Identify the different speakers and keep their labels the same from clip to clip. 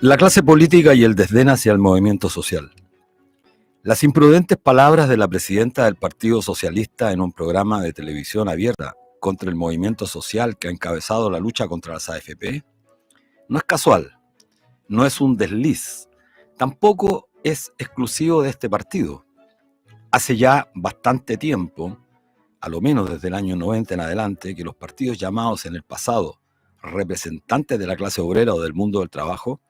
Speaker 1: La clase política y el desdén hacia el movimiento social. Las imprudentes palabras de la presidenta del Partido Socialista en un programa de televisión abierta contra el movimiento social que ha encabezado la lucha contra las AFP no es casual, no es un desliz, tampoco es exclusivo de este partido. Hace ya bastante tiempo, a lo menos desde el año 90 en adelante, que los partidos llamados en el pasado representantes de la clase obrera o del mundo del trabajo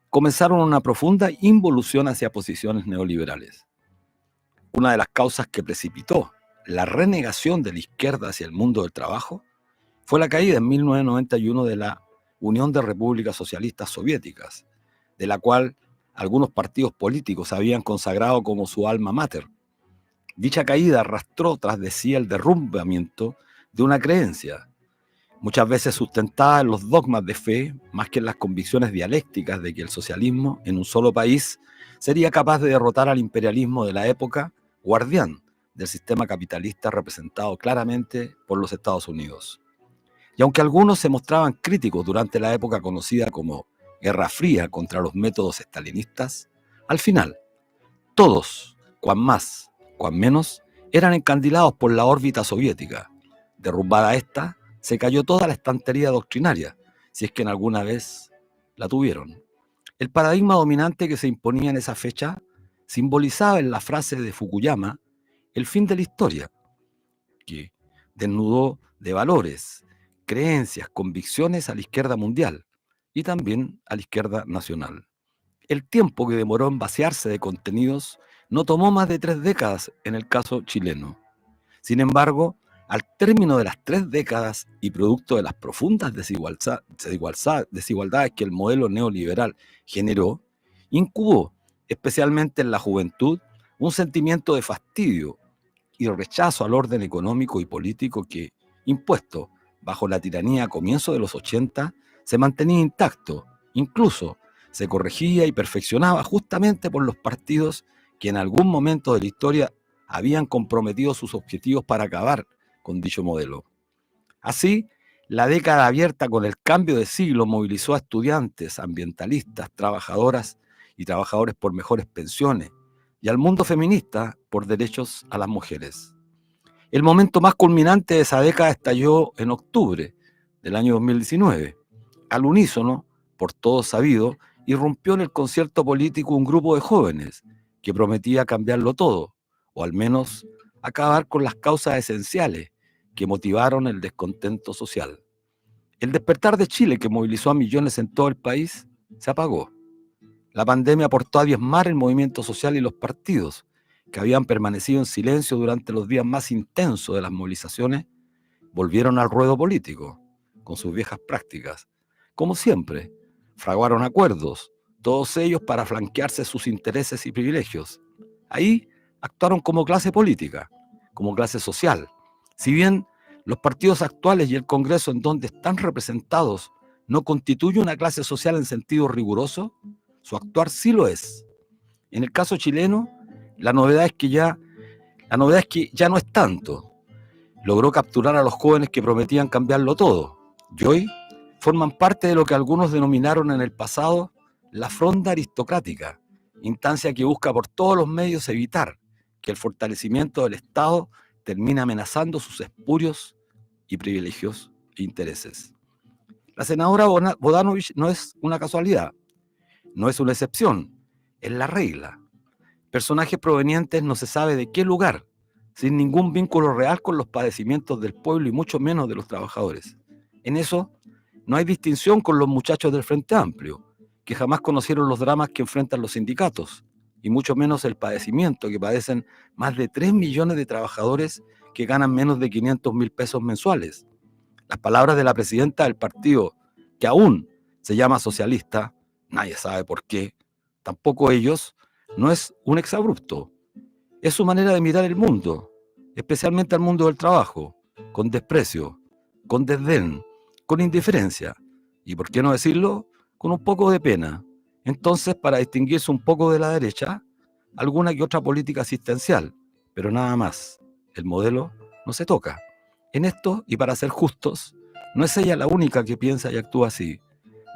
Speaker 1: comenzaron una profunda involución hacia posiciones neoliberales. Una de las causas que precipitó la renegación de la izquierda hacia el mundo del trabajo fue la caída en 1991 de la Unión de Repúblicas Socialistas Soviéticas, de la cual algunos partidos políticos habían consagrado como su alma mater. Dicha caída arrastró tras de sí el derrumbamiento de una creencia, muchas veces sustentada en los dogmas de fe, más que en las convicciones dialécticas de que el socialismo en un solo país sería capaz de derrotar al imperialismo de la época, guardián del sistema capitalista representado claramente por los Estados Unidos. Y aunque algunos se mostraban críticos durante la época conocida como Guerra Fría contra los métodos estalinistas, al final, todos, cuan más, cuan menos, eran encandilados por la órbita soviética. Derrumbada esta, se cayó toda la estantería doctrinaria, si es que en alguna vez la tuvieron. El paradigma dominante que se imponía en esa fecha simbolizaba en la frase de Fukuyama el fin de la historia, que desnudó de valores, creencias, convicciones a la izquierda mundial y también a la izquierda nacional. El tiempo que demoró en vaciarse de contenidos no tomó más de 3 décadas en el caso chileno. Sin embargo, al término de las 3 décadas y producto de las profundas desigualdades que el modelo neoliberal generó, incubó, especialmente en la juventud, un sentimiento de fastidio y rechazo al orden económico y político que, impuesto bajo la tiranía a comienzos de los 80, se mantenía intacto, incluso se corregía y perfeccionaba justamente por los partidos que en algún momento de la historia habían comprometido sus objetivos para acabar con dicho modelo. Así, la década abierta con el cambio de siglo movilizó a estudiantes, ambientalistas, trabajadoras y trabajadores por mejores pensiones y al mundo feminista por derechos a las mujeres. El momento más culminante de esa década estalló en octubre del año 2019. Al unísono, por todos sabido, irrumpió en el concierto político un grupo de jóvenes que prometía cambiarlo todo, o al menos acabar con las causas esenciales que motivaron el descontento social. El despertar de Chile, que movilizó a millones en todo el país, se apagó. La pandemia aportó a diezmar el movimiento social y los partidos, que habían permanecido en silencio durante los días más intensos de las movilizaciones, volvieron al ruedo político, con sus viejas prácticas. Como siempre, fraguaron acuerdos, todos ellos para flanquearse sus intereses y privilegios. Ahí actuaron como clase política, como clase social. Si bien los partidos actuales y el Congreso en donde están representados no constituyen una clase social en sentido riguroso, su actuar sí lo es. En el caso chileno, la novedad es que ya no es tanto. Logró capturar a los jóvenes que prometían cambiarlo todo y hoy forman parte de lo que algunos denominaron en el pasado la fronda aristocrática, instancia que busca por todos los medios evitar que el fortalecimiento del Estado termine amenazando sus espurios y privilegios e intereses. La senadora Bodanovich no es una casualidad, no es una excepción, es la regla. Personajes provenientes no se sabe de qué lugar, sin ningún vínculo real con los padecimientos del pueblo y mucho menos de los trabajadores. En eso, no hay distinción con los muchachos del Frente Amplio, que jamás conocieron los dramas que enfrentan los sindicatos, y mucho menos el padecimiento que padecen más de 3 millones de trabajadores que ganan menos de 500.000 pesos mensuales. Las palabras de la presidenta del partido, que aún se llama socialista, nadie sabe por qué, tampoco ellos, no es un exabrupto. Es su manera de mirar el mundo, especialmente al mundo del trabajo, con desprecio, con desdén, con indiferencia y, por qué no decirlo, con un poco de pena. Entonces, para distinguirse un poco de la derecha, alguna que otra política asistencial, pero nada más. El modelo no se toca. En esto, y para ser justos, no es ella la única que piensa y actúa así.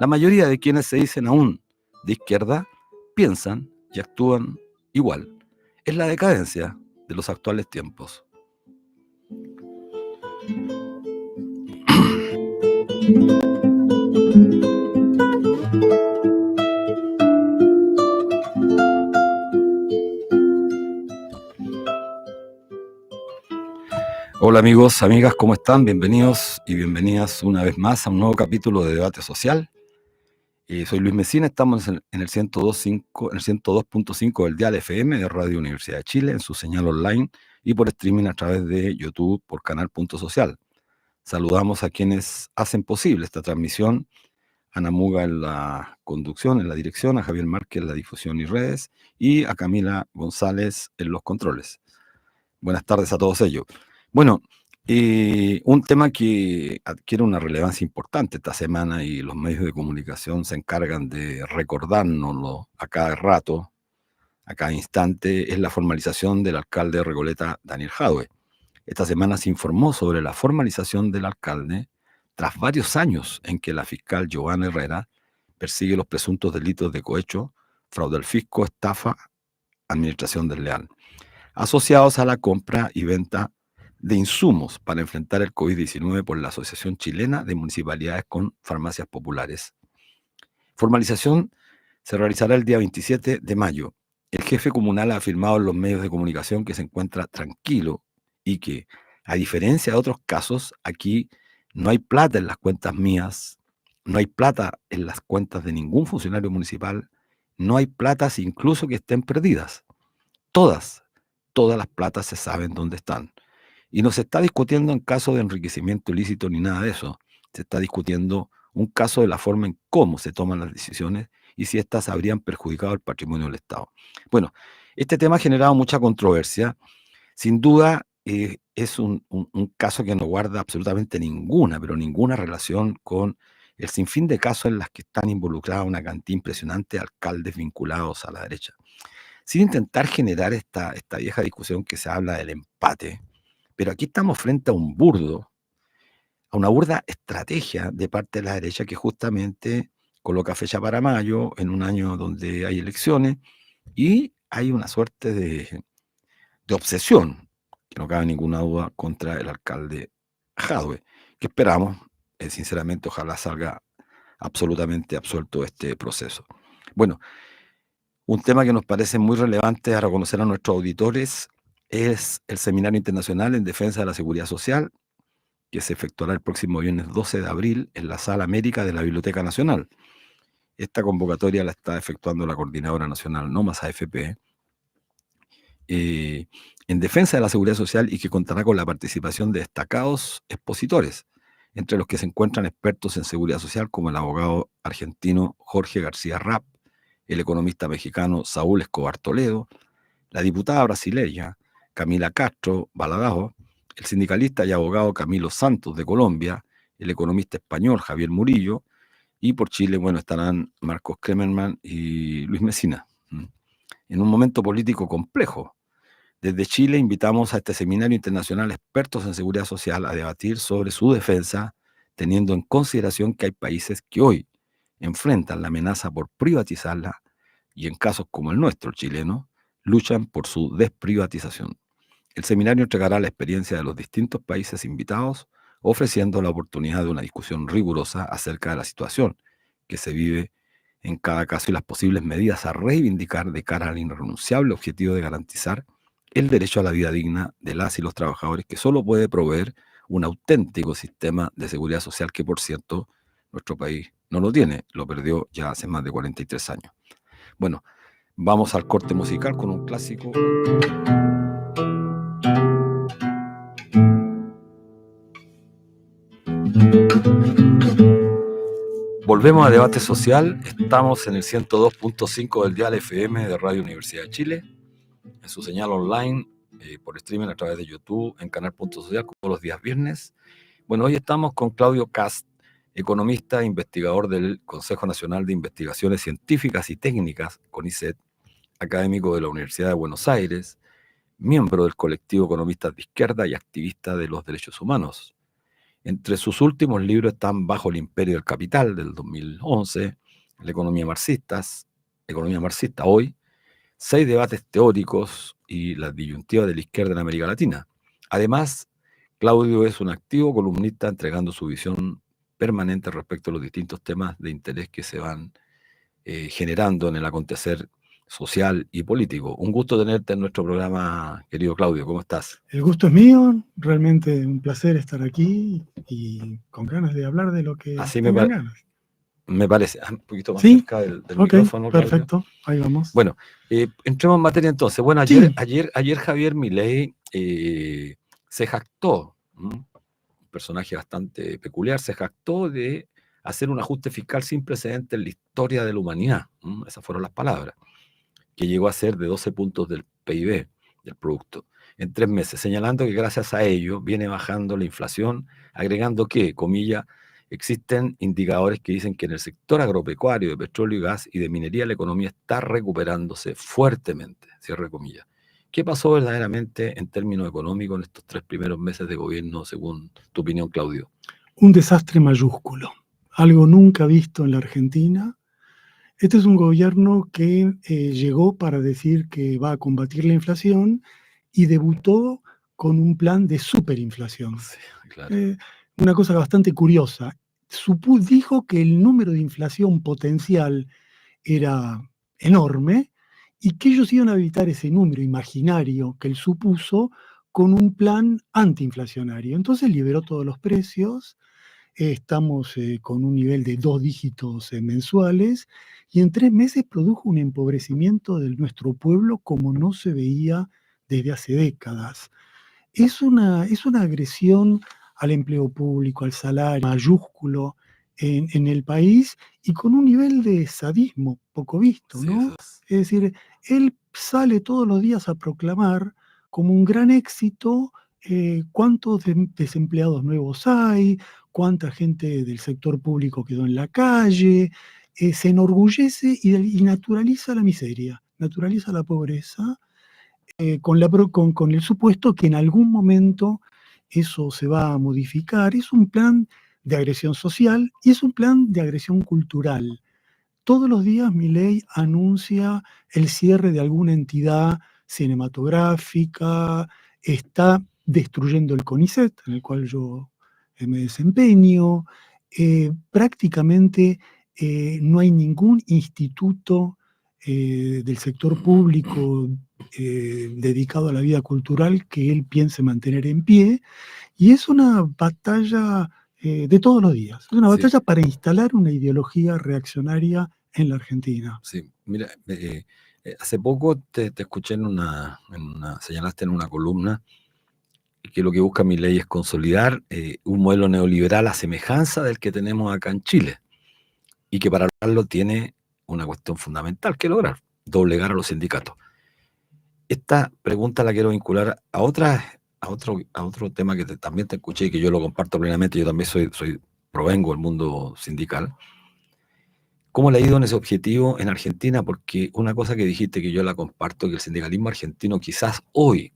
Speaker 1: La mayoría de quienes se dicen aún de izquierda piensan y actúan igual. Es la decadencia de los actuales tiempos. Hola amigos, amigas, ¿cómo están? Bienvenidos y bienvenidas una vez más a un nuevo capítulo de Debate Social. Soy Luis Mesina, estamos en el 102.5 del dial FM de Radio Universidad de Chile, en su señal online y por streaming a través de YouTube por Canal Punto Social. Saludamos a quienes hacen posible esta transmisión: Ana Muga en la conducción, en la dirección, a Javier Márquez en la difusión y redes, y a Camila González en los controles. Buenas tardes a todos ellos. Bueno, un tema que adquiere una relevancia importante esta semana y los medios de comunicación se encargan de recordárnoslo a cada rato, a cada instante, es la formalización del alcalde de Recoleta, Daniel Jadue. Esta semana se informó sobre la formalización del alcalde tras varios años en que la fiscal Giovanna Herrera persigue los presuntos delitos de cohecho, fraude al fisco, estafa, administración desleal, asociados a la compra y venta de insumos para enfrentar el COVID-19 por la Asociación Chilena de Municipalidades con Farmacias Populares. Formalización se realizará el día 27 de mayo. El jefe comunal ha afirmado en los medios de comunicación que se encuentra tranquilo y que, a diferencia de otros casos, aquí no hay plata en las cuentas mías, no hay plata en las cuentas de ningún funcionario municipal, no hay platas incluso que estén perdidas. Todas las platas se saben dónde están. Y no se está discutiendo en caso de enriquecimiento ilícito ni nada de eso. Se está discutiendo un caso de la forma en cómo se toman las decisiones y si éstas habrían perjudicado el patrimonio del Estado. Bueno, este tema ha generado mucha controversia. Sin duda, es un caso que no guarda absolutamente ninguna, pero ninguna relación con el sinfín de casos en los que están involucrados una cantidad impresionante de alcaldes vinculados a la derecha. Sin intentar generar esta vieja discusión que se habla del empate, pero aquí estamos frente a una burda estrategia de parte de la derecha que justamente coloca fecha para mayo, en un año donde hay elecciones, y hay una suerte de obsesión, que no cabe ninguna duda, contra el alcalde Jadue, que esperamos, sinceramente, ojalá salga absolutamente absuelto de este proceso. Bueno, un tema que nos parece muy relevante a reconocer a nuestros auditores es el Seminario Internacional en Defensa de la Seguridad Social, que se efectuará el próximo viernes 12 de abril en la Sala América de la Biblioteca Nacional. Esta convocatoria la está efectuando la Coordinadora Nacional No Más AFP, en defensa de la seguridad social, y que contará con la participación de destacados expositores, entre los que se encuentran expertos en seguridad social como el abogado argentino Jorge García Rapp, el economista mexicano Saúl Escobar Toledo, la diputada brasileña Camila Castro Baladajo, el sindicalista y abogado Camilo Santos de Colombia, el economista español Javier Murillo, y por Chile, bueno, estarán Marcos Kremerman y Luis Mesina. En un momento político complejo, desde Chile invitamos a este seminario internacional expertos en seguridad social a debatir sobre su defensa, teniendo en consideración que hay países que hoy enfrentan la amenaza por privatizarla y, en casos como el nuestro, chileno, luchan por su desprivatización. El seminario entregará la experiencia de los distintos países invitados, ofreciendo la oportunidad de una discusión rigurosa acerca de la situación que se vive en cada caso y las posibles medidas a reivindicar de cara al irrenunciable objetivo de garantizar el derecho a la vida digna de las y los trabajadores, que solo puede proveer un auténtico sistema de seguridad social que, por cierto, nuestro país no lo tiene, lo perdió ya hace más de 43 años. Bueno, vamos al corte musical con un clásico. Volvemos a Debate Social. Estamos en el 102.5 del dial FM de Radio Universidad de Chile, en su señal online, por streaming a través de YouTube, en Canal Punto Social, como los días viernes. Bueno, hoy estamos con Claudio Cast, economista e investigador del Consejo Nacional de Investigaciones Científicas y Técnicas, CONICET, académico de la Universidad de Buenos Aires, miembro del colectivo Economistas de Izquierda y activista de los derechos humanos. Entre sus últimos libros están Bajo el Imperio del Capital, del 2011, La economía marxista, economía marxista. Hoy, 6 debates teóricos y las disyuntivas de la izquierda en América Latina. Además, Claudio es un activo columnista entregando su visión permanente respecto a los distintos temas de interés que se van generando en el acontecer social y político. Un gusto tenerte en nuestro programa, querido Claudio. ¿Cómo estás?
Speaker 2: El gusto es mío, realmente un placer estar aquí y con ganas de hablar de lo que
Speaker 1: Así
Speaker 2: tengan ganas.
Speaker 1: me parece. Un poquito más
Speaker 2: Sí,
Speaker 1: cerca del
Speaker 2: ok,
Speaker 1: micrófono, Claudio.
Speaker 2: perfecto, ahí vamos.
Speaker 1: Bueno, entremos en materia entonces. Bueno,
Speaker 2: Sí.
Speaker 1: ayer Javier Milei se jactó, un personaje bastante peculiar, se jactó de hacer un ajuste fiscal sin precedentes en la historia de la humanidad. Esas fueron las palabras, que llegó a ser de 12 puntos del PIB, del producto, en 3 meses, señalando que gracias a ello viene bajando la inflación, agregando que, comillas, existen indicadores que dicen que en el sector agropecuario, de petróleo y gas y de minería, la economía está recuperándose fuertemente, cierre comillas. ¿Qué pasó verdaderamente en términos económicos en estos 3 primeros meses de gobierno, según tu opinión, Claudio?
Speaker 2: Un desastre mayúsculo, algo nunca visto en la Argentina. Este es un gobierno que llegó para decir que va a combatir la inflación y debutó con un plan de superinflación.
Speaker 1: Sí, claro.
Speaker 2: Una cosa bastante curiosa. Dijo que el número de inflación potencial era enorme y que ellos iban a evitar ese número imaginario que él supuso con un plan antiinflacionario. Entonces liberó todos los precios, estamos con un nivel de 2 dígitos mensuales y en 3 meses produjo un empobrecimiento de nuestro pueblo como no se veía desde hace décadas. Es una agresión al empleo público, al salario mayúsculo en el país y con un nivel de sadismo poco visto,
Speaker 1: Sí,
Speaker 2: ¿no?
Speaker 1: eso es.
Speaker 2: Es decir, él sale todos los días a proclamar como un gran éxito cuántos desempleados nuevos hay, cuánta gente del sector público quedó en la calle, se enorgullece y naturaliza la miseria, naturaliza la pobreza con el supuesto que en algún momento eso se va a modificar. Es un plan de agresión social y es un plan de agresión cultural. Todos los días Milei anuncia el cierre de alguna entidad cinematográfica, está destruyendo el CONICET, en el cual yo me desempeño. Prácticamente no hay ningún instituto del sector público dedicado a la vida cultural que él piense mantener en pie, y es una batalla de todos los días, es una batalla para instalar una ideología reaccionaria en la Argentina.
Speaker 1: Sí, mira, hace poco te escuché señalaste en una columna que lo que busca Milei es consolidar un modelo neoliberal a semejanza del que tenemos acá en Chile, y que para lograrlo tiene una cuestión fundamental que lograr: doblegar a los sindicatos. Esta pregunta la quiero vincular a otro tema que también te escuché y que yo lo comparto plenamente. Yo también provengo del mundo sindical. ¿Cómo le ha ido en ese objetivo en Argentina? Porque una cosa que dijiste que yo la comparto, que el sindicalismo argentino quizás hoy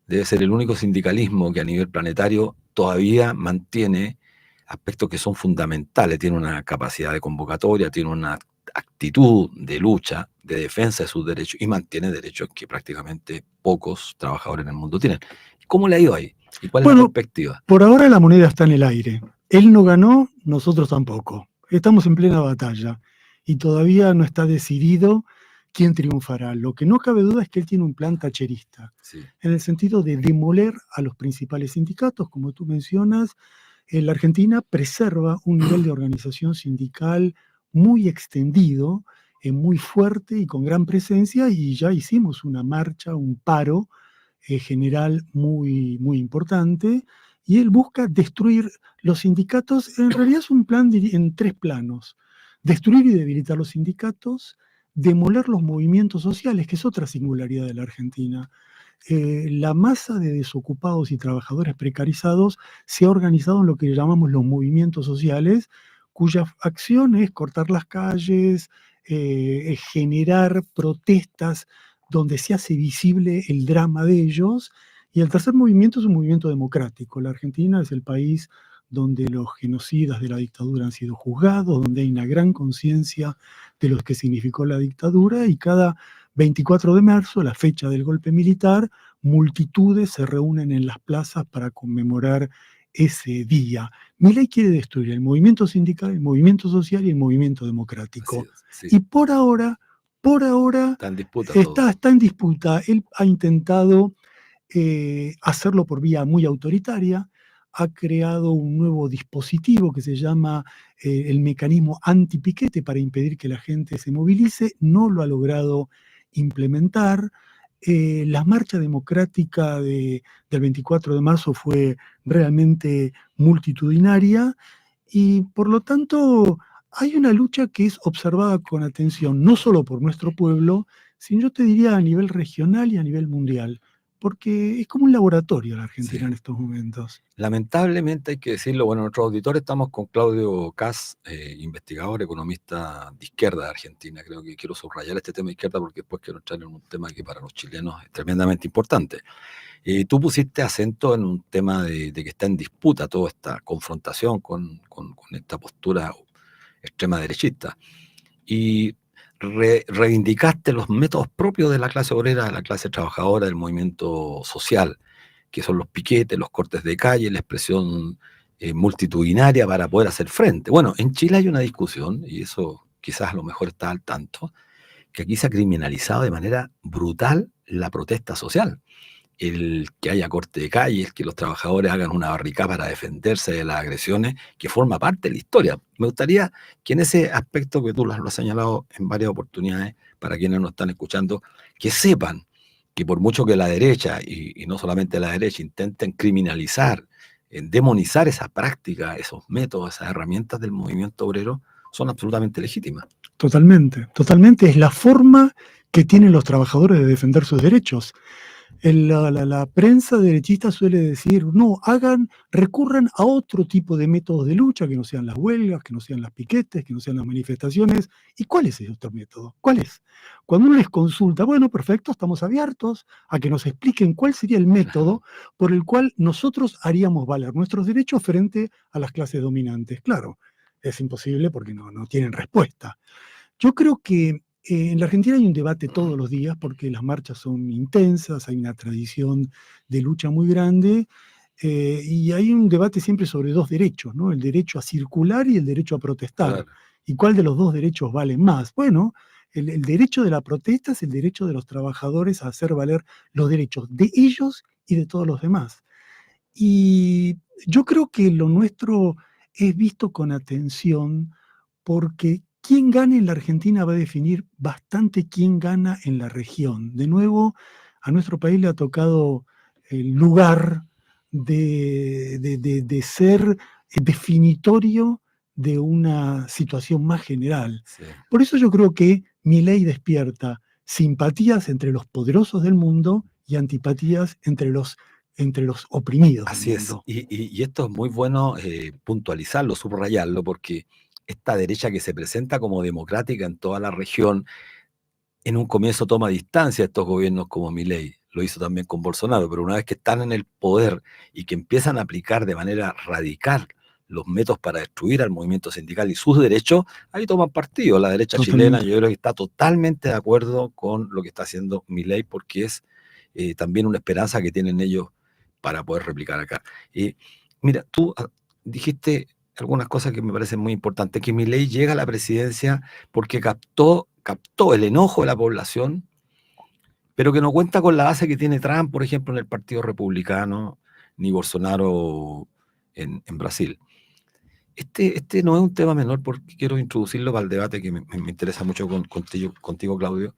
Speaker 1: debe ser el único sindicalismo que a nivel planetario todavía mantiene aspectos que son fundamentales. Tiene una capacidad de convocatoria, tiene una actitud de lucha, de defensa de sus derechos, y mantiene derechos que prácticamente pocos trabajadores en el mundo tienen. ¿Cómo le ha ido ahí? ¿Y cuál es la perspectiva?
Speaker 2: Por ahora la moneda está en el aire. Él no ganó, nosotros tampoco. Estamos en plena batalla y todavía no está decidido quién triunfará. Lo que no cabe duda es que él tiene un plan tacherista, en el sentido de demoler a los principales sindicatos, como tú mencionas. La Argentina preserva un nivel de organización sindical muy extendido, muy fuerte y con gran presencia, y ya hicimos una marcha, un paro general muy, muy importante, y él busca destruir los sindicatos. En realidad es un plan en 3 planos: destruir y debilitar los sindicatos, demoler los movimientos sociales, que es otra singularidad de la Argentina. La masa de desocupados y trabajadores precarizados se ha organizado en lo que llamamos los movimientos sociales, cuya acción es cortar las calles, generar protestas donde se hace visible el drama de ellos. Y el tercer movimiento es un movimiento democrático. La Argentina es el país donde los genocidas de la dictadura han sido juzgados, donde hay una gran conciencia de lo que significó la dictadura, y cada 24 de marzo, la fecha del golpe militar, multitudes se reúnen en las plazas para conmemorar ese día. Milei quiere destruir el movimiento sindical, el movimiento social y el movimiento democrático.
Speaker 1: Sí.
Speaker 2: Y por ahora
Speaker 1: Está en disputa todo.
Speaker 2: está en disputa. Él ha intentado hacerlo por vía muy autoritaria, ha creado un nuevo dispositivo que se llama el mecanismo antipiquete para impedir que la gente se movilice, no lo ha logrado implementar. La marcha democrática del 24 de marzo fue realmente multitudinaria y por lo tanto hay una lucha que es observada con atención, no solo por nuestro pueblo, sino yo te diría a nivel regional y a nivel mundial, porque es como un laboratorio la Argentina en estos momentos.
Speaker 1: Lamentablemente hay que decirlo, bueno, nuestros auditores estamos con Claudio Kass, investigador, economista de izquierda de Argentina. Creo que quiero subrayar este tema de izquierda porque después quiero entrar en un tema que para los chilenos es tremendamente importante. Tú pusiste acento en un tema de que está en disputa toda esta confrontación con esta postura extrema derechista. Y reivindicaste los métodos propios de la clase obrera, de la clase trabajadora, del movimiento social, que son los piquetes, los cortes de calle, la expresión multitudinaria para poder hacer frente. Bueno, en Chile hay una discusión, y eso quizás a lo mejor está al tanto, que aquí se ha criminalizado de manera brutal la protesta social. El que haya corte de calle, el que los trabajadores hagan una barricada para defenderse de las agresiones, que forma parte de la historia. Me gustaría que en ese aspecto que tú lo has señalado en varias oportunidades, para quienes nos están escuchando, que sepan que por mucho que la derecha, y no solamente la derecha, intenten criminalizar, demonizar esa práctica, esos métodos, esas herramientas del movimiento obrero, son absolutamente legítimas.
Speaker 2: Totalmente, totalmente. Es la forma que tienen los trabajadores de defender sus derechos. La prensa derechista suele decir, no, recurran a otro tipo de métodos de lucha, que no sean las huelgas, que no sean las piquetes, que no sean las manifestaciones. ¿Y cuál es ese otro método? ¿Cuál es? Cuando uno les consulta, bueno, perfecto, estamos abiertos a que nos expliquen cuál sería el método por el cual nosotros haríamos valer nuestros derechos frente a las clases dominantes. Claro, es imposible porque no tienen respuesta. Yo creo que en la Argentina hay un debate todos los días porque las marchas son intensas, hay una tradición de lucha muy grande y hay un debate siempre sobre dos derechos, ¿no? El derecho a circular y el derecho a protestar.
Speaker 1: Claro.
Speaker 2: ¿Y cuál de los dos derechos vale más? Bueno, el derecho de la protesta es el derecho de los trabajadores a hacer valer los derechos de ellos y de todos los demás. Y yo creo que lo nuestro es visto con atención porque quién gana en la Argentina va a definir bastante quién gana en la región. De nuevo, a nuestro país le ha tocado el lugar de ser definitorio de una situación más general.
Speaker 1: Sí.
Speaker 2: Por eso yo creo que Milei despierta simpatías entre los poderosos del mundo y antipatías entre los oprimidos del
Speaker 1: Así es.
Speaker 2: mundo.
Speaker 1: Y esto es muy bueno puntualizarlo, subrayarlo, porque esta derecha que se presenta como democrática en toda la región, en un comienzo toma distancia a estos gobiernos como Milei, lo hizo también con Bolsonaro, pero una vez que están en el poder y que empiezan a aplicar de manera radical los métodos para destruir al movimiento sindical y sus derechos, ahí toman partido. La derecha chilena, yo creo que está totalmente de acuerdo con lo que está haciendo Milei, porque es también una esperanza que tienen ellos para poder replicar acá. Mira, tú dijiste algunas cosas que me parecen muy importantes, que Milei llega a la presidencia porque captó el enojo de la población, pero que no cuenta con la base que tiene Trump, por ejemplo, en el Partido Republicano, ni Bolsonaro en Brasil. Este no es un tema menor porque quiero introducirlo para el debate que me interesa mucho contigo, Claudio,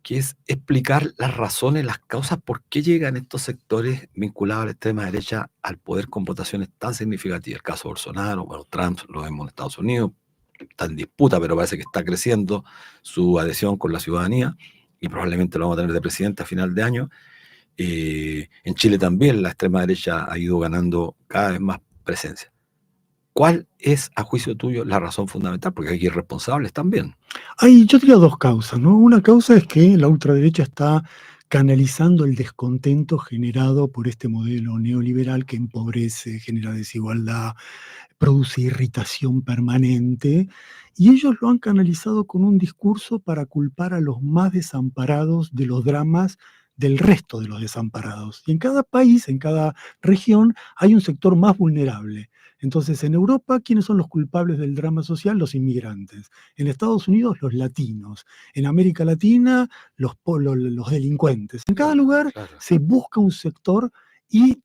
Speaker 1: que es explicar las razones, las causas por qué llegan estos sectores vinculados a la extrema derecha al poder con votaciones tan significativas. El caso de Bolsonaro, bueno, Trump lo vemos en Estados Unidos, está en disputa, pero parece que está creciendo su adhesión con la ciudadanía y probablemente lo vamos a tener de presidente a final de año. En Chile también la extrema derecha ha ido ganando cada vez más presencia. ¿Cuál es, a juicio tuyo, la razón fundamental? Porque hay irresponsables también.
Speaker 2: Yo diría dos causas, ¿no? Una causa es que la ultraderecha está canalizando el descontento generado por este modelo neoliberal que empobrece, genera desigualdad, produce irritación permanente, y ellos lo han canalizado con un discurso para culpar a los más desamparados de los dramas del resto de los desamparados. Y en cada país, en cada región, hay un sector más vulnerable. Entonces, en Europa, ¿quiénes son los culpables del drama social? Los inmigrantes. En Estados Unidos, los latinos. En América Latina, los delincuentes. En cada lugar
Speaker 1: Claro.
Speaker 2: se busca un sector y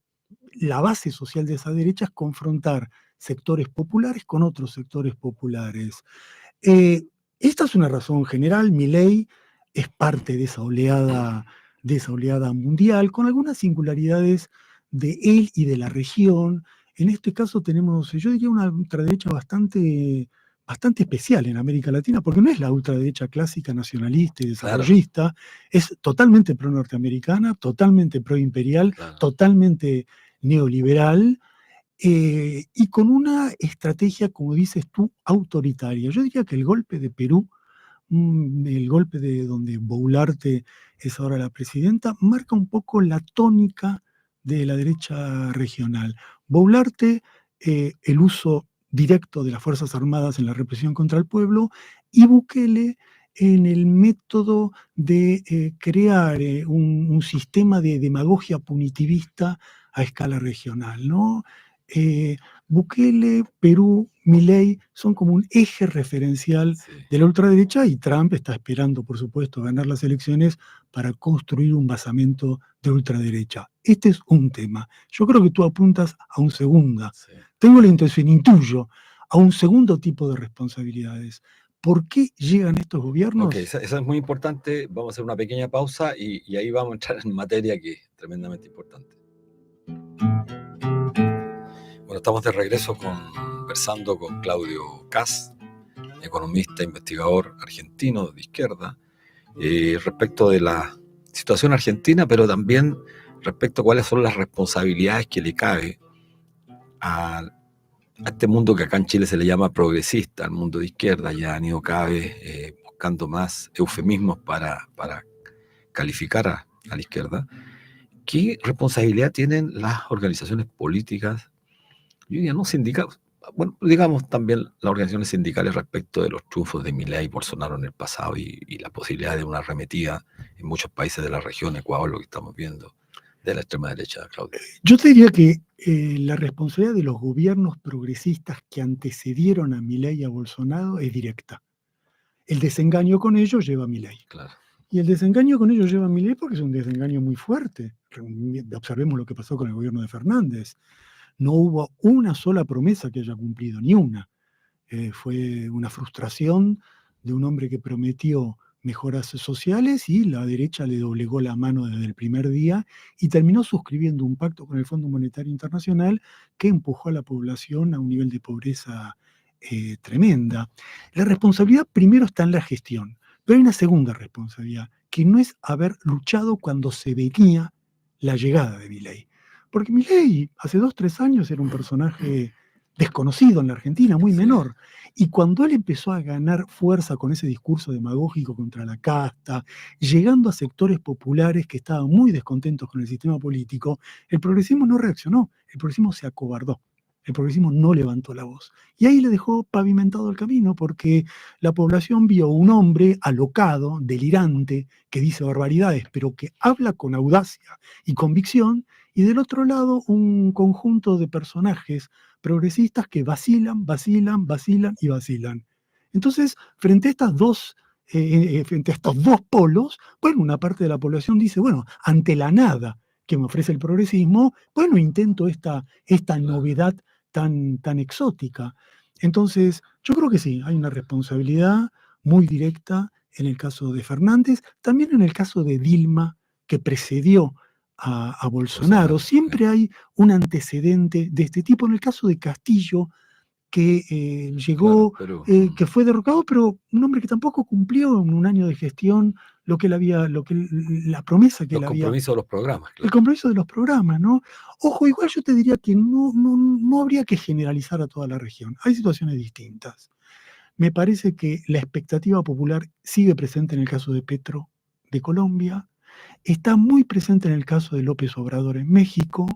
Speaker 2: la base social de esa derecha es confrontar sectores populares con otros sectores populares. Esta es una razón general. Milei es parte de esa oleada mundial, con algunas singularidades de él y de la región. En este caso tenemos, yo diría, una ultraderecha bastante especial en América Latina, porque no es la ultraderecha clásica nacionalista y desarrollista, es totalmente pro-norteamericana, totalmente pro-imperial,
Speaker 1: Claro.
Speaker 2: totalmente neoliberal, y con una estrategia, como dices tú, autoritaria. Yo diría que el golpe de Perú, el golpe de donde Boullarte es ahora la presidenta, marca un poco la tónica de la derecha regional. Boullarte, el uso directo de las Fuerzas Armadas en la represión contra el pueblo, y Bukele en el método de crear un sistema de demagogia punitivista a escala regional, ¿no? Bukele, Perú, Milei son como un eje referencial de la ultraderecha, y Trump está esperando, por supuesto, ganar las elecciones para construir un basamento de ultraderecha. Este es un tema. Yo creo que tú apuntas a un segundo. Tengo la intención, intuyo, a un segundo tipo de responsabilidades. ¿Por qué llegan estos gobiernos?
Speaker 1: Ok, esa es muy importante. Vamos a hacer una pequeña pausa y ahí vamos a entrar en materia que es tremendamente importante. Bueno, estamos de regreso conversando con Claudio Caz, economista, investigador argentino de izquierda, respecto de la situación argentina, pero también respecto a cuáles son las responsabilidades que le cabe a este mundo que acá en Chile se le llama progresista, al mundo de izquierda. Ya han ido cada vez buscando más eufemismos para calificar a la izquierda. ¿Qué responsabilidad tienen las organizaciones políticas? Yo diría no sindicales, bueno, digamos también las organizaciones sindicales respecto de los triunfos de Milei y Bolsonaro en el pasado y la posibilidad de una arremetida en muchos países de la región, Ecuador, lo que estamos viendo, de la extrema derecha, Claudio?
Speaker 2: Yo te diría que la responsabilidad de los gobiernos progresistas que antecedieron a Milei y a Bolsonaro es directa. El desengaño con ellos lleva a Milei.
Speaker 1: Claro.
Speaker 2: Y el desengaño con ellos lleva a Milei porque es un desengaño muy fuerte. Observemos lo que pasó con el gobierno de Fernández. No hubo una sola promesa que haya cumplido, ni una. Fue una frustración de un hombre que prometió mejoras sociales y la derecha le doblegó la mano desde el primer día y terminó suscribiendo un pacto con el Fondo Monetario Internacional que empujó a la población a un nivel de pobreza tremenda. La responsabilidad primero está en la gestión, pero hay una segunda responsabilidad, que no es haber luchado cuando se venía la llegada de Milei. Porque Milei hace 2, 3 años era un personaje desconocido en la Argentina, muy menor. Y cuando él empezó a ganar fuerza con ese discurso demagógico contra la casta, llegando a sectores populares que estaban muy descontentos con el sistema político, el progresismo no reaccionó, el progresismo se acobardó. El progresismo no levantó la voz. Y ahí le dejó pavimentado el camino, porque la población vio un hombre alocado, delirante, que dice barbaridades, pero que habla con audacia y convicción, y del otro lado un conjunto de personajes progresistas que vacilan, vacilan, vacilan y vacilan. Entonces, frente a frente a estos dos polos, bueno, una parte de la población dice, bueno, ante la nada que me ofrece el progresismo, bueno, intento esta novedad tan exótica. Entonces, yo creo que sí, hay una responsabilidad muy directa en el caso de Fernández, también en el caso de Dilma, que precedió a Bolsonaro. Siempre hay un antecedente de este tipo. En el caso de Castillo, que llegó,
Speaker 1: Claro,
Speaker 2: que fue derrocado, pero un hombre que tampoco cumplió en un año de gestión la promesa que él había.
Speaker 1: Los compromisos de los programas. Claro.
Speaker 2: El compromiso de los programas, ¿no? Ojo, igual yo te diría que no habría que generalizar a toda la región. Hay situaciones distintas. Me parece que la expectativa popular sigue presente en el caso de Petro, de Colombia. está muy presente en el caso de López Obrador en México.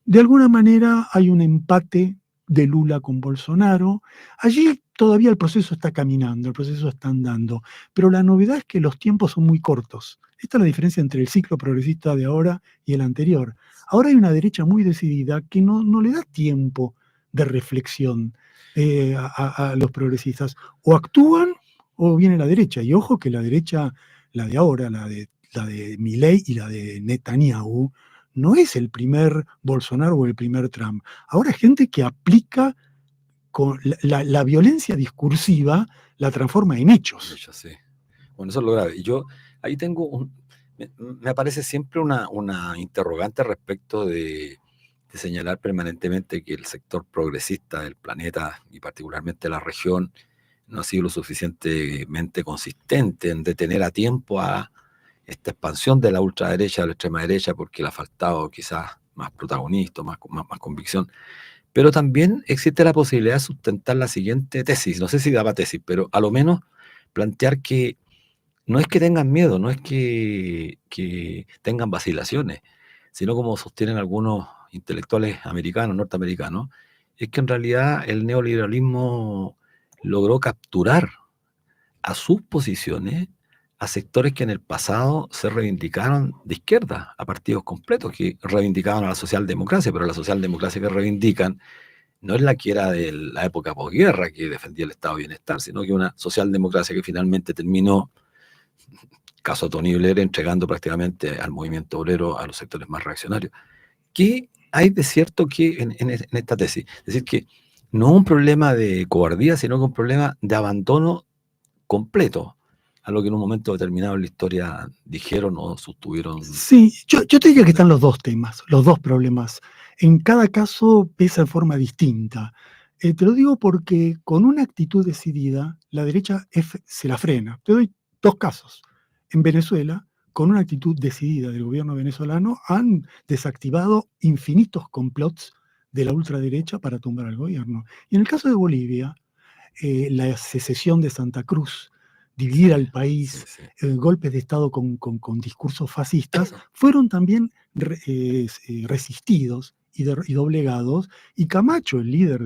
Speaker 2: De alguna manera hay un empate de Lula con Bolsonaro. Allí todavía el proceso está caminando, el proceso está andando, pero la novedad es que los tiempos son muy cortos. Esta es la diferencia entre el ciclo progresista de ahora y el anterior. Ahora hay una derecha muy decidida que no le da tiempo de reflexión a los progresistas. O actúan o viene la derecha. Y ojo que la derecha, la de ahora, la de Milei y la de Netanyahu, no es el primer Bolsonaro o el primer Trump. Ahora es gente que aplica con la violencia discursiva, la transforma en hechos.
Speaker 1: Hecho, sí. Bueno, eso es lo grave. Y yo ahí tengo me aparece siempre una interrogante respecto de señalar permanentemente que el sector progresista del planeta y particularmente la región no ha sido lo suficientemente consistente en detener a tiempo a esta expansión de la ultraderecha, de la extrema derecha, porque le ha faltado quizás más protagonismo, más convicción. Pero también existe la posibilidad de sustentar la siguiente tesis, no sé si daba tesis, pero a lo menos plantear que no es que tengan miedo, no es que tengan vacilaciones, sino como sostienen algunos intelectuales americanos, norteamericanos, es que en realidad el neoliberalismo logró capturar a sus posiciones a sectores que en el pasado se reivindicaron de izquierda, a partidos completos que reivindicaban a la socialdemocracia, pero la socialdemocracia que reivindican no es la que era de la época posguerra, que defendía el estado de bienestar, sino que una socialdemocracia que finalmente terminó, caso Tony Blair, entregando prácticamente al movimiento obrero a los sectores más reaccionarios. ¿Qué hay de cierto que en esta tesis? Es decir, que no un problema de cobardía, sino que un problema de abandono completo a lo que en un momento determinado en la historia dijeron o sostuvieron.
Speaker 2: Sí, yo te diría que están los dos temas, los dos problemas. En cada caso pesa de forma distinta. Te lo digo porque con una actitud decidida, la derecha se la frena. Te doy dos casos. En Venezuela, con una actitud decidida del gobierno venezolano, han desactivado infinitos complots de la ultraderecha para tumbar al gobierno. Y en el caso de Bolivia, la secesión de Santa Cruz, dividir al país,
Speaker 1: Sí, sí.
Speaker 2: golpes de Estado con discursos fascistas, fueron también resistidos y doblegados, y Camacho, el líder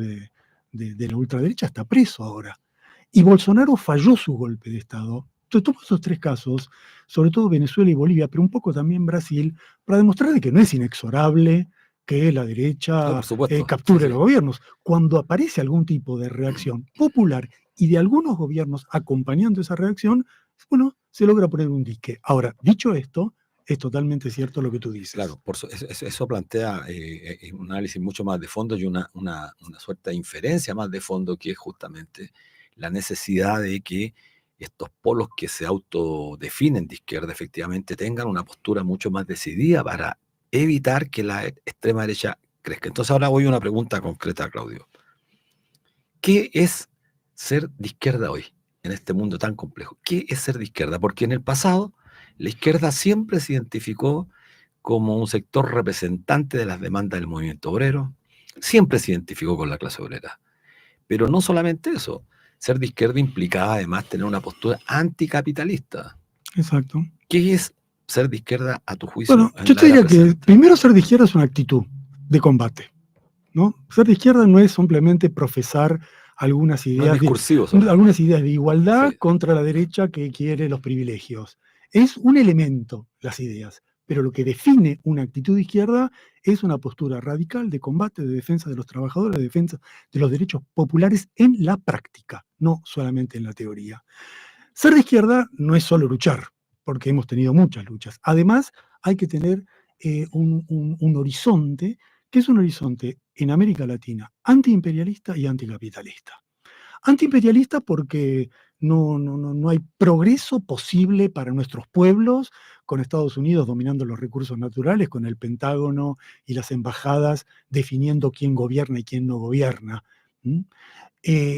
Speaker 2: de la ultraderecha, está preso ahora. Y Bolsonaro falló su golpe de Estado. Entonces, tomo esos tres casos, sobre todo Venezuela y Bolivia, pero un poco también Brasil, para demostrar de que no es inexorable que la
Speaker 1: No,
Speaker 2: derecha
Speaker 1: por supuesto.
Speaker 2: capture
Speaker 1: Sí,
Speaker 2: los
Speaker 1: sí.
Speaker 2: gobiernos. Cuando aparece algún tipo de reacción popular y de algunos gobiernos acompañando esa reacción, bueno, se logra poner un dique. Ahora, dicho esto, es totalmente cierto lo que tú dices.
Speaker 1: Claro, eso plantea un análisis mucho más de fondo y una suerte de inferencia más de fondo, que es justamente la necesidad de que estos polos que se autodefinen de izquierda efectivamente tengan una postura mucho más decidida para evitar que la extrema derecha crezca. Entonces ahora voy a una pregunta concreta, Claudio. ¿Qué es ser de izquierda hoy, en este mundo tan complejo? ¿Qué es ser de izquierda? Porque en el pasado la izquierda siempre se identificó como un sector representante de las demandas del movimiento obrero, siempre se identificó con la clase obrera. Pero no solamente eso, ser de izquierda implicaba además tener una postura anticapitalista.
Speaker 2: Exacto.
Speaker 1: ¿Qué es ser de izquierda a tu juicio
Speaker 2: Bueno,
Speaker 1: en
Speaker 2: yo
Speaker 1: la
Speaker 2: te
Speaker 1: era
Speaker 2: diría que
Speaker 1: presente?
Speaker 2: primero ser de izquierda es una actitud de combate, ¿no? Ser de izquierda no es simplemente profesar algunas
Speaker 1: No es
Speaker 2: ideas
Speaker 1: discursivo solamente.
Speaker 2: de igualdad
Speaker 1: Sí,
Speaker 2: contra la derecha que quiere los privilegios. Es un elemento, las ideas, pero lo que define una actitud de izquierda es una postura radical de combate, de defensa de los trabajadores, de defensa de los derechos populares en la práctica, no solamente en la teoría. Ser de izquierda no es solo luchar, porque hemos tenido muchas luchas. Además, hay que tener un horizonte, que es un horizonte en América Latina antiimperialista y anticapitalista. Antiimperialista porque no hay progreso posible para nuestros pueblos con Estados Unidos dominando los recursos naturales, con el Pentágono y las embajadas definiendo quién gobierna y quién no gobierna. ¿Mm?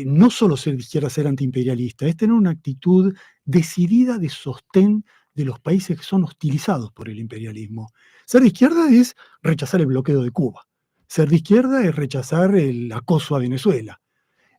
Speaker 2: No solo ser de izquierda, ser antiimperialista, es tener una actitud decidida de sostén de los países que son hostilizados por el imperialismo. Ser de izquierda es rechazar el bloqueo de Cuba. Ser de izquierda es rechazar el acoso a Venezuela.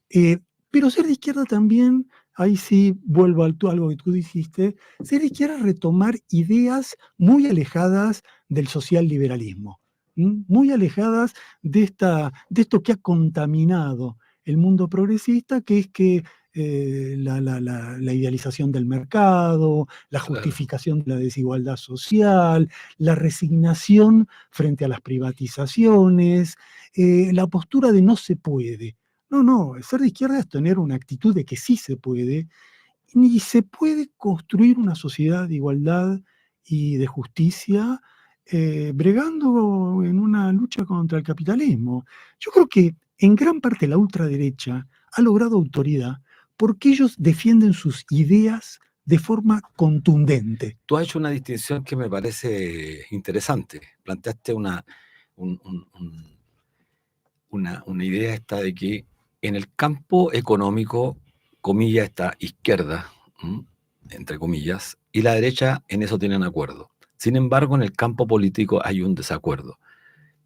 Speaker 2: Eh, pero ser de izquierda también ahí sí vuelvo algo que tú dijiste, ser de izquierda es retomar ideas muy alejadas del socialliberalismo, muy alejadas de esto que ha contaminado el mundo progresista, que es que la idealización del mercado, la
Speaker 1: Claro.
Speaker 2: justificación de la desigualdad social, la resignación frente a las privatizaciones, la postura de no se puede. No, no, ser de izquierda es tener una actitud de que sí se puede, y se puede construir una sociedad de igualdad y de justicia, bregando en una lucha contra el capitalismo. Yo creo que en gran parte la ultraderecha ha logrado autoridad porque ellos defienden sus ideas de forma contundente.
Speaker 1: Tú has hecho una distinción que me parece interesante. Planteaste una idea esta de que en el campo económico, comillas, está izquierda, entre comillas, y la derecha en eso tienen acuerdo. Sin embargo, en el campo político hay un desacuerdo.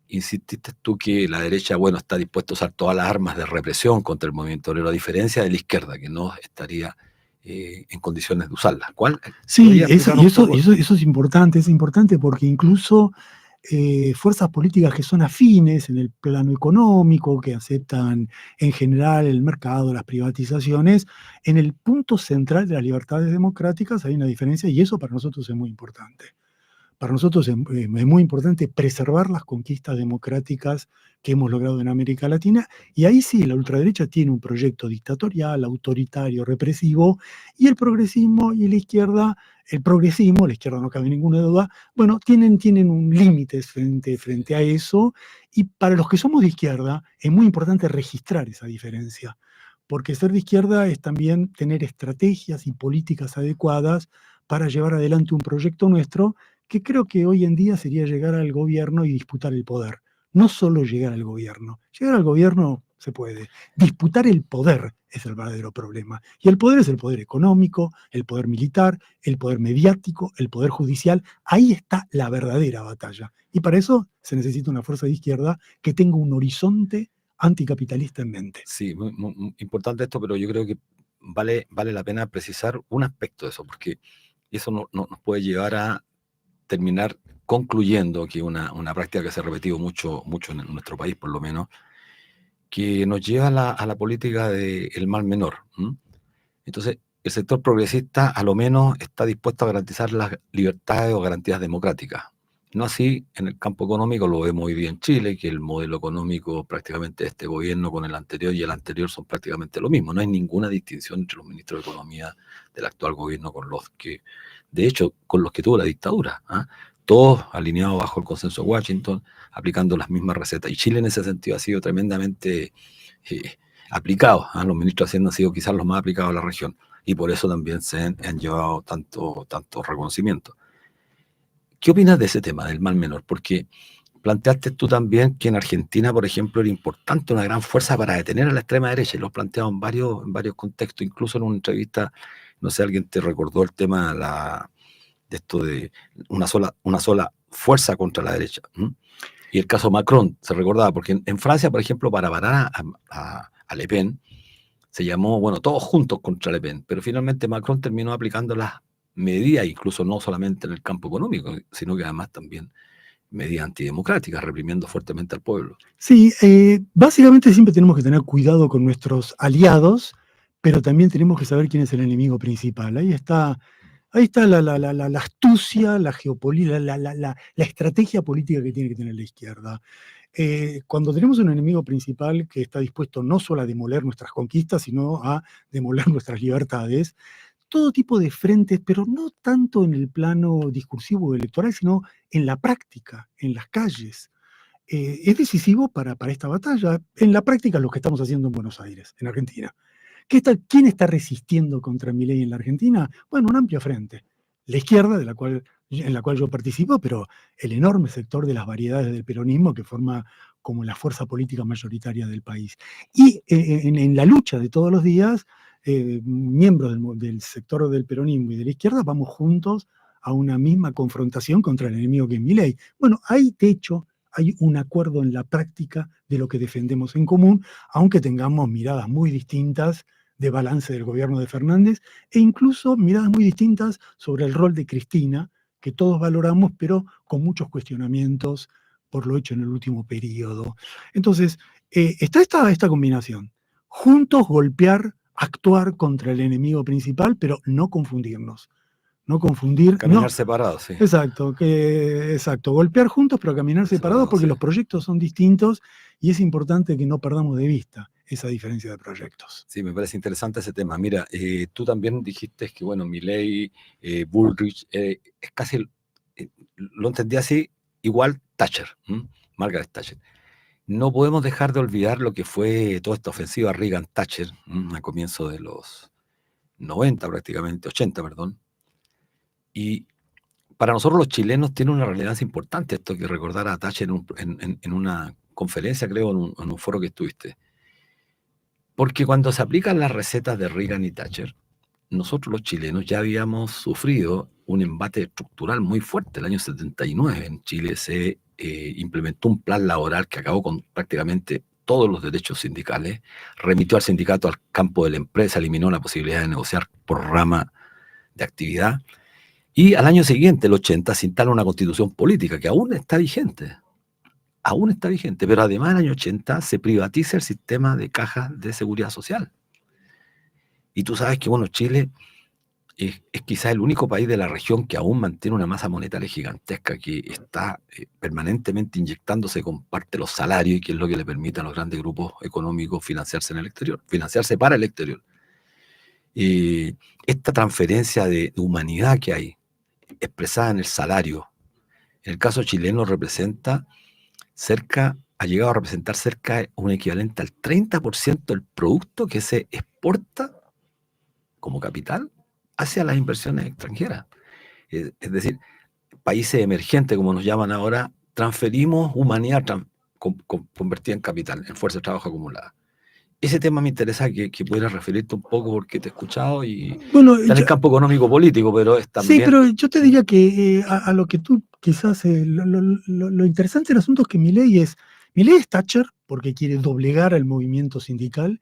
Speaker 1: Insististe tú que la derecha, bueno, está dispuesta a usar todas las armas de represión contra el movimiento obrero, a diferencia de la izquierda, que no estaría en condiciones de usarlas. ¿Cuál?
Speaker 2: Sí,
Speaker 1: ¿Podría explicar un poco?
Speaker 2: eso es importante porque incluso fuerzas políticas que son afines en el plano económico, que aceptan en general el mercado, las privatizaciones, en el punto central de las libertades democráticas hay una diferencia y eso para nosotros es muy importante. Para nosotros es muy importante preservar las conquistas democráticas que hemos logrado en América Latina, y ahí sí, la ultraderecha tiene un proyecto dictatorial, autoritario, represivo, y el progresismo y la izquierda no cabe ninguna duda, bueno, tienen un límite frente a eso, y para los que somos de izquierda es muy importante registrar esa diferencia, porque ser de izquierda es también tener estrategias y políticas adecuadas para llevar adelante un proyecto nuestro que creo que hoy en día sería llegar al gobierno y disputar el poder. No solo llegar al gobierno. Llegar al gobierno se puede. Disputar el poder es el verdadero problema. Y el poder es el poder económico, el poder militar, el poder mediático, el poder judicial. Ahí está la verdadera batalla. Y para eso se necesita una fuerza de izquierda que tenga un horizonte anticapitalista en mente.
Speaker 1: Sí, muy importante esto, pero yo creo que vale la pena precisar un aspecto de eso, porque eso nos puede llevar a terminar concluyendo que una práctica que se ha repetido mucho en nuestro país, por lo menos, que nos lleva a la política del mal menor. Entonces, el sector progresista a lo menos está dispuesto a garantizar las libertades o garantías democráticas. No así en el campo económico, lo vemos hoy día en Chile, que el modelo económico prácticamente de este gobierno con el anterior y el anterior son prácticamente lo mismo. No hay ninguna distinción entre los ministros de Economía del actual gobierno con los que, de hecho, con los que tuvo la dictadura. Todos alineados bajo el consenso de Washington, aplicando las mismas recetas. Y Chile en ese sentido ha sido tremendamente aplicado. Los ministros de Hacienda han sido quizás los más aplicados a la región. Y por eso también se han llevado tanto reconocimiento. ¿Qué opinas de ese tema, del mal menor? Porque planteaste tú también que en Argentina, por ejemplo, era importante una gran fuerza para detener a la extrema derecha, y lo has planteado en varios contextos, incluso en una entrevista, no sé, alguien te recordó el tema de esto de una sola fuerza contra la derecha. Y el caso Macron se recordaba, porque en Francia, por ejemplo, para parar a Le Pen, se llamó, bueno, todos juntos contra Le Pen, pero finalmente Macron terminó aplicando las medidas, incluso no solamente en el campo económico, sino que además también medidas antidemocráticas, reprimiendo fuertemente al pueblo.
Speaker 2: Sí, básicamente siempre tenemos que tener cuidado con nuestros aliados, pero también tenemos que saber quién es el enemigo principal. Ahí está la astucia, la geopolítica, la estrategia política que tiene que tener la izquierda. Cuando tenemos un enemigo principal que está dispuesto no solo a demoler nuestras conquistas, sino a demoler nuestras libertades, todo tipo de frentes, pero no tanto en el plano discursivo o electoral, sino en la práctica, en las calles. Es decisivo para esta batalla. En la práctica, lo que estamos haciendo en Buenos Aires, en Argentina. ¿Quién está resistiendo contra Milei en la Argentina? Bueno, un amplio frente. La izquierda, en la cual yo participo, pero el enorme sector de las variedades del peronismo que forma como la fuerza política mayoritaria del país. Y en la lucha de todos los días, miembros del sector del peronismo y de la izquierda vamos juntos a una misma confrontación contra el enemigo que es Milei. Bueno, de hecho, hay un acuerdo en la práctica de lo que defendemos en común, aunque tengamos miradas muy distintas de balance del gobierno de Fernández, e incluso miradas muy distintas sobre el rol de Cristina, que todos valoramos, pero con muchos cuestionamientos por lo hecho en el último periodo. Entonces, está esta combinación. Juntos golpear, actuar contra el enemigo principal, pero no confundirnos. No confundir.
Speaker 1: Caminar
Speaker 2: No,
Speaker 1: separados, sí.
Speaker 2: exacto. Golpear juntos, pero caminar separados, porque
Speaker 1: sí.
Speaker 2: los proyectos son distintos y es importante que no perdamos de vista esa diferencia de proyectos.
Speaker 1: Sí, me parece interesante ese tema. Mira, tú también dijiste que, bueno, Milei, Bullrich, es casi, lo entendí así, igual Thatcher, Margaret Thatcher. No podemos dejar de olvidar lo que fue toda esta ofensiva Reagan-Thatcher, a comienzos de los 90 prácticamente, 80, perdón. Y para nosotros los chilenos tiene una relevancia importante esto que recordar a Thatcher en una conferencia, creo, en un foro que estuviste. Porque cuando se aplican las recetas de Reagan y Thatcher, nosotros los chilenos ya habíamos sufrido un embate estructural muy fuerte. El año 79 en Chile se implementó un plan laboral que acabó con prácticamente todos los derechos sindicales, remitió al sindicato al campo de la empresa, eliminó la posibilidad de negociar por rama de actividad. Y al año siguiente, el 80, se instala una constitución política que aún está vigente, pero además en el año 80 se privatiza el sistema de cajas de seguridad social. Y tú sabes que, bueno, Chile es quizás el único país de la región que aún mantiene una masa monetaria gigantesca que está permanentemente inyectándose con parte de los salarios y que es lo que le permite a los grandes grupos económicos financiarse en el exterior, financiarse para el exterior. Esta transferencia de humanidad que hay, expresada en el salario, en el caso chileno ha llegado a representar cerca de un equivalente al 30% del producto que se exporta como capital hacia las inversiones extranjeras. Es decir, países emergentes, como nos llaman ahora, transferimos humanidad convertida en capital, en fuerza de trabajo acumulada. Ese tema me interesa que pudieras referirte un poco porque te he escuchado y
Speaker 2: bueno,
Speaker 1: está en el campo económico-político, pero es también...
Speaker 2: Sí, pero yo te diría que a lo que tú quizás, lo interesante del asunto es que Milei es Thatcher porque quiere doblegar al movimiento sindical.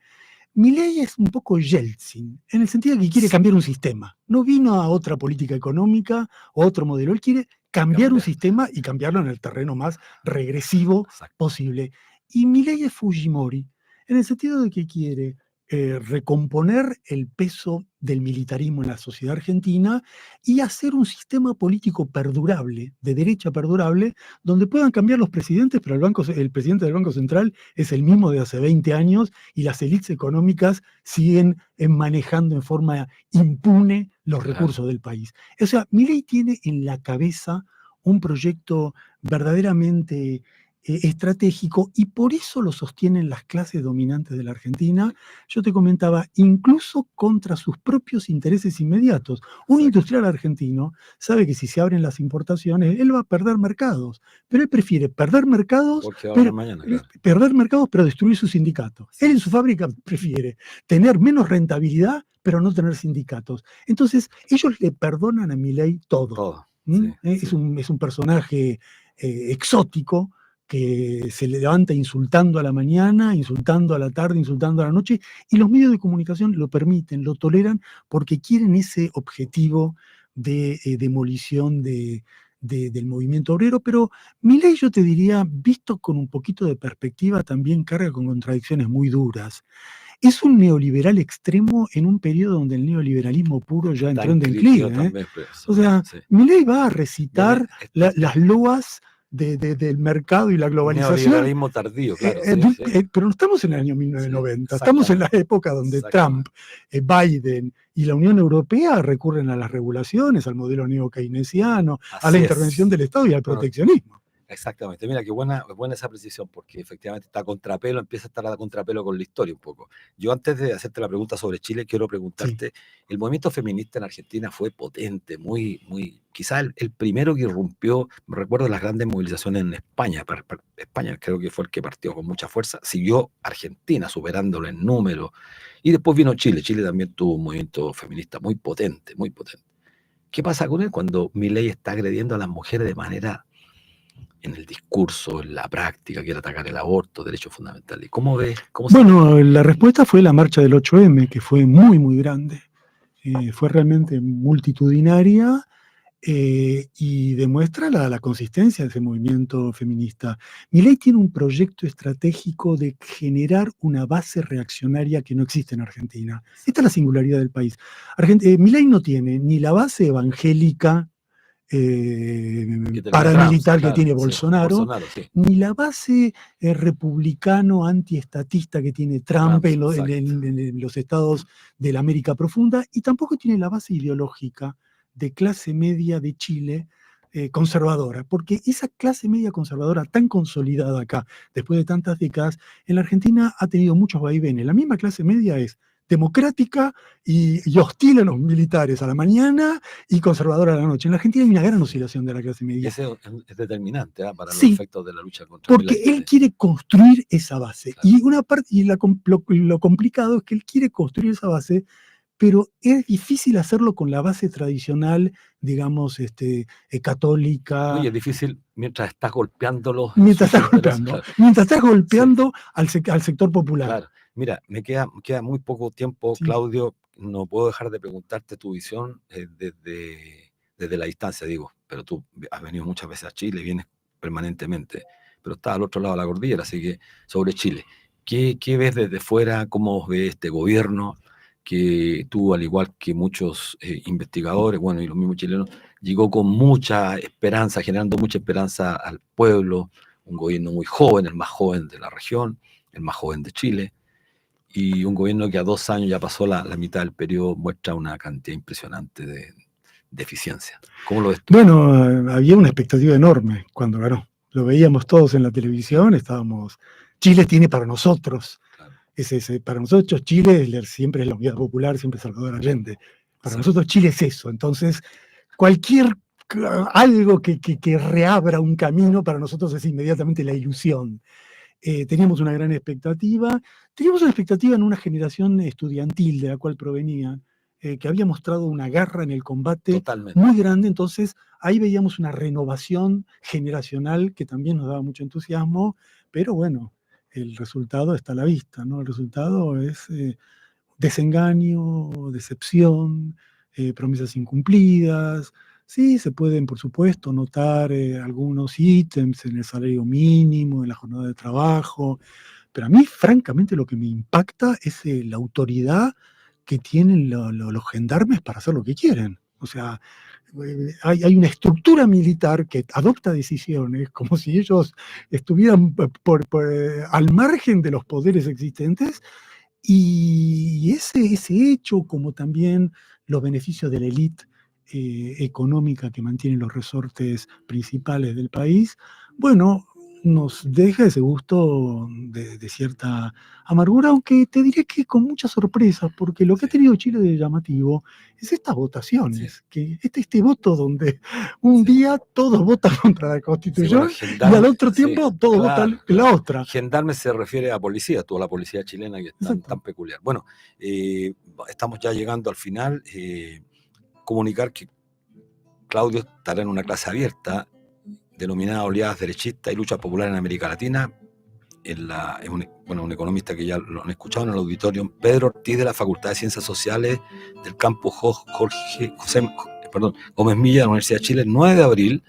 Speaker 2: Milei es un poco Yeltsin, en el sentido de que quiere cambiar un sistema. No vino a otra política económica o otro modelo. Él quiere cambiar un sistema y cambiarlo en el terreno más regresivo posible. Y Milei es Fujimori, en el sentido de que quiere recomponer el peso del militarismo en la sociedad argentina y hacer un sistema político perdurable, de derecha perdurable, donde puedan cambiar los presidentes, pero el presidente del Banco Central es el mismo de hace 20 años y las élites económicas siguen manejando en forma impune los recursos del país. O sea, Milei tiene en la cabeza un proyecto verdaderamente estratégico y por eso lo sostienen las clases dominantes de la Argentina. Yo te comentaba, incluso contra sus propios intereses inmediatos. Un industrial argentino sabe que si se abren las importaciones, él va a perder mercados, pero él prefiere perder mercados, pero destruir su sindicato. Él en su fábrica prefiere tener menos rentabilidad, pero no tener sindicatos. Entonces, ellos le perdonan a Milei todo. Es un personaje exótico, que se le levanta insultando a la mañana, insultando a la tarde, insultando a la noche, y los medios de comunicación lo permiten, lo toleran, porque quieren ese objetivo de demolición del movimiento obrero. Pero Milei, yo te diría, visto con un poquito de perspectiva, también carga con contradicciones muy duras. Es un neoliberal extremo en un periodo donde el neoliberalismo puro ya entró en declive. O sea, Milei va a recitar las loas del mercado y la globalización.
Speaker 1: Neoliberalismo tardío, claro.
Speaker 2: Pero no estamos en el año 1990, estamos en la época donde Trump, Biden y la Unión Europea recurren a las regulaciones, al modelo neo-keynesiano, a la intervención del Estado y al proteccionismo.
Speaker 1: Exactamente, mira, qué buena esa precisión, porque efectivamente está a contrapelo, empieza a estar a contrapelo con la historia un poco. Yo antes de hacerte la pregunta sobre Chile, quiero preguntarte, el movimiento feminista en Argentina fue potente, quizás el primero que irrumpió, me recuerdo las grandes movilizaciones en España, España creo que fue el que partió con mucha fuerza, siguió Argentina superándolo en número, y después vino Chile también tuvo un movimiento feminista muy potente, muy potente. ¿Qué pasa con él cuando Milei está agrediendo a las mujeres de manera en el discurso, en la práctica, quiere atacar el aborto, derechos fundamentales. ¿Cómo ves? ¿Cómo se...
Speaker 2: Bueno, la respuesta fue la marcha del 8M, que fue muy, muy grande. Fue realmente multitudinaria y demuestra la consistencia de ese movimiento feminista. Milei tiene un proyecto estratégico de generar una base reaccionaria que no existe en Argentina. Esta es la singularidad del país. Milei no tiene ni la base evangélica paramilitar que tiene Bolsonaro,
Speaker 1: sí.
Speaker 2: ni la base republicano antiestatista que tiene Trump en los estados de la América Profunda, y tampoco tiene la base ideológica de clase media de Chile conservadora, porque esa clase media conservadora tan consolidada acá, después de tantas décadas, en la Argentina ha tenido muchos vaivenes. La misma clase media es democrática y hostil a los militares a la mañana y conservadora a la noche. En la Argentina hay una gran oscilación de la clase media.
Speaker 1: Ese es determinante para los
Speaker 2: Sí,
Speaker 1: efectos de la lucha contra
Speaker 2: porque él quiere construir esa base.
Speaker 1: Claro.
Speaker 2: Y una parte, y lo complicado es que él quiere construir esa base, pero es difícil hacerlo con la base tradicional, digamos, católica.
Speaker 1: Oye, es difícil mientras estás golpeándolos.
Speaker 2: Mientras estás golpeando al sector popular.
Speaker 1: Claro. Mira, me queda muy poco tiempo, sí. Claudio, no puedo dejar de preguntarte tu visión desde la distancia, digo, pero tú has venido muchas veces a Chile, vienes permanentemente, pero estás al otro lado de la cordillera, así que sobre Chile. ¿Qué ves desde fuera? ¿Cómo ves este gobierno? Que tú, al igual que muchos investigadores, bueno, y los mismos chilenos, llegó con mucha esperanza, generando mucha esperanza al pueblo, un gobierno muy joven, el más joven de la región, el más joven de Chile, y un gobierno que a 2 años ya pasó la mitad del periodo, muestra una cantidad impresionante de eficiencia. ¿Cómo lo ves tú?
Speaker 2: Bueno, había una expectativa enorme cuando ganó. Lo veíamos todos en la televisión, Chile tiene para nosotros. Claro. Para nosotros Chile siempre es la Unidad Popular, siempre es Salvador Allende. Para nosotros Chile es eso. Entonces, algo que reabra un camino para nosotros es inmediatamente la ilusión. Teníamos una gran expectativa. Teníamos una expectativa en una generación estudiantil de la cual provenía, que había mostrado una garra en el combate
Speaker 1: Totalmente.
Speaker 2: Muy grande. Entonces, ahí veíamos una renovación generacional que también nos daba mucho entusiasmo, pero bueno, el resultado está a la vista, ¿no? El resultado es desengaño, decepción, promesas incumplidas. Sí, se pueden, por supuesto, notar algunos ítems en el salario mínimo, en la jornada de trabajo, pero a mí, francamente, lo que me impacta es la autoridad que tienen los gendarmes para hacer lo que quieren. O sea, hay una estructura militar que adopta decisiones como si ellos estuvieran al margen de los poderes existentes, y ese hecho, como también los beneficios de la élite económica que mantienen los resortes principales del país, bueno, nos deja ese gusto de cierta amargura, aunque te diré que con mucha sorpresa, porque lo que ha tenido Chile de llamativo es estas votaciones, que este voto donde un día todos votan contra la Constitución y al otro tiempo todos votan la otra.
Speaker 1: Gendarme se refiere a policía, toda la policía chilena que es tan peculiar. Bueno, estamos ya llegando al final. Comunicar que Claudio estará en una clase abierta denominada Oleadas Derechistas y Lucha Popular en América Latina. Es un economista que ya lo han escuchado en el auditorio, Pedro Ortiz, de la Facultad de Ciencias Sociales del campus Gómez Milla de la Universidad de Chile, el 9 de abril.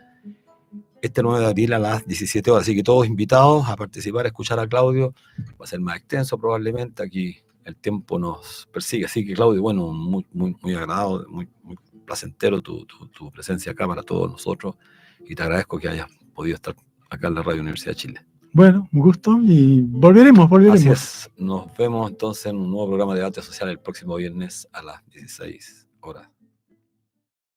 Speaker 1: Este 9 de abril a las 17 horas. Así que todos invitados a participar, a escuchar a Claudio. Va a ser más extenso probablemente. Aquí el tiempo nos persigue. Así que, Claudio, bueno, muy agradado, muy placentero tu presencia acá para todos nosotros. Y te agradezco que hayas podido estar acá en la Radio Universidad de Chile.
Speaker 2: Bueno, un gusto y volveremos.
Speaker 1: Así es. Nos vemos entonces en un nuevo programa de debate social el próximo viernes a las 16 horas.